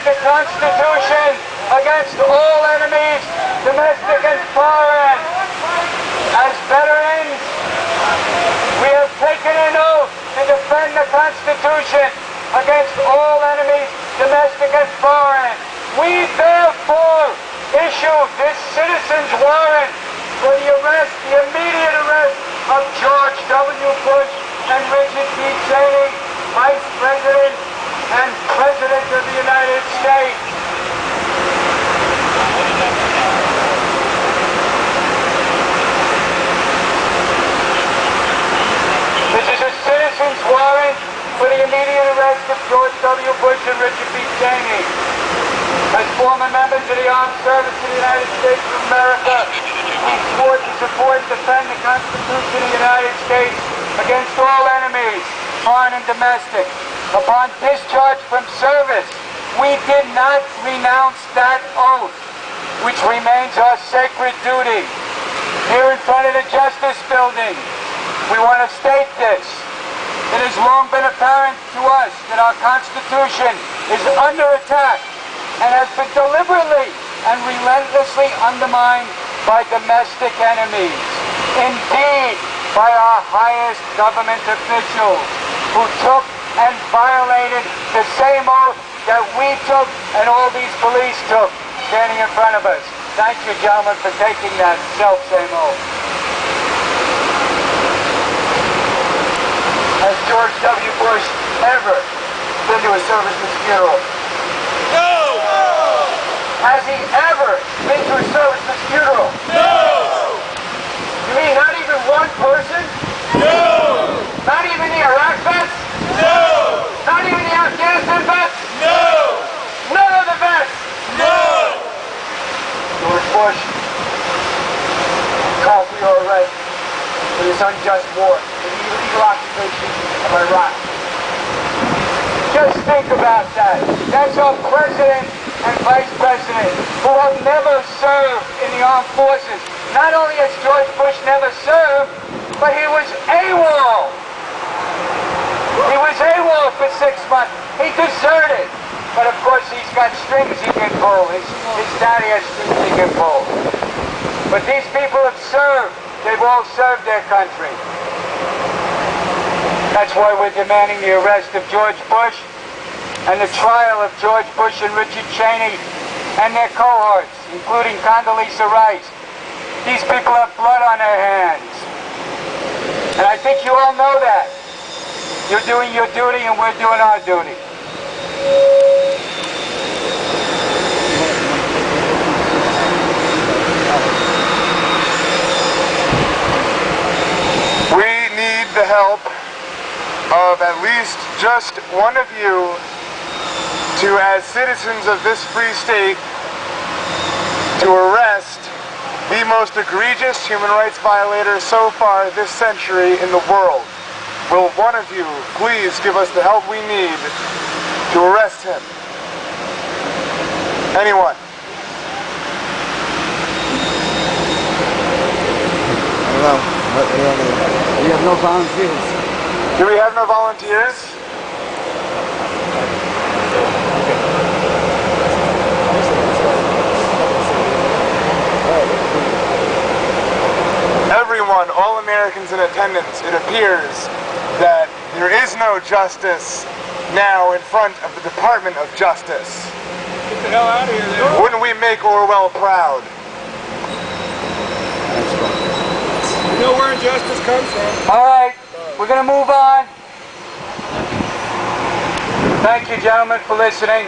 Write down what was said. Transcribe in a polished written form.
The Constitution against all enemies, domestic and foreign. As veterans, we have taken an oath to defend the Constitution against all enemies, domestic and foreign. We therefore issue this citizen's warrant for the arrest, the immediate arrest of George W. Bush and Richard B. Cheney, Vice President and President of the United States. This is a citizen's warrant for the immediate arrest of George W. Bush and Richard B. Cheney. As former members of the armed service of the United States of America, we swore to support and defend the Constitution of the United States against all enemies, foreign and domestic. Upon discharge from service, we did not renounce that oath, which remains our sacred duty. Here in front of the Justice Building, we want to state this. It has long been apparent to us that our Constitution is under attack and has been deliberately and relentlessly undermined by domestic enemies. Indeed, by our highest government officials who took and violated the same oath that we took and all these police took standing in front of us. Thank you, gentlemen, for taking that self-same oath. Has George W. Bush ever been to a serviceman's funeral? No! Has he ever been to a serviceman's funeral? No! You mean not even one person? No! Not even the Iraq vets? No! Not even the Afghanistan vets? No! None of the vets? No! George Bush called for your arrest for this unjust war, for the illegal occupation of Iraq. Just think about that. That's our president and vice president who have never served in the armed forces. Not only has George Bush never served, but he was AWOL. He was AWOL for 6 months. He deserted. But of course he's got strings he can pull. His daddy has strings he can pull. But these people have served. They've all served their country. That's why we're demanding the arrest of George Bush and the trial of George Bush and Richard Cheney and their cohorts, including Condoleezza Rice. These people have blood on their hands. And I think you all know that. You're doing your duty and we're doing our duty. We need the help of at least just one of you to, as citizens of this free state, to arrest the most egregious human rights violator so far this century in the world. Will one of you please give us the help we need to arrest him? Anyone? I don't know. We have no volunteers. Do we have no volunteers? Everyone, all Americans in attendance, it appears that there is no justice now in front of the Department of Justice. Get the hell out of here, then. Wouldn't we make Orwell proud? You know where injustice comes from. All right, we're going to move on. Thank you, gentlemen, for listening.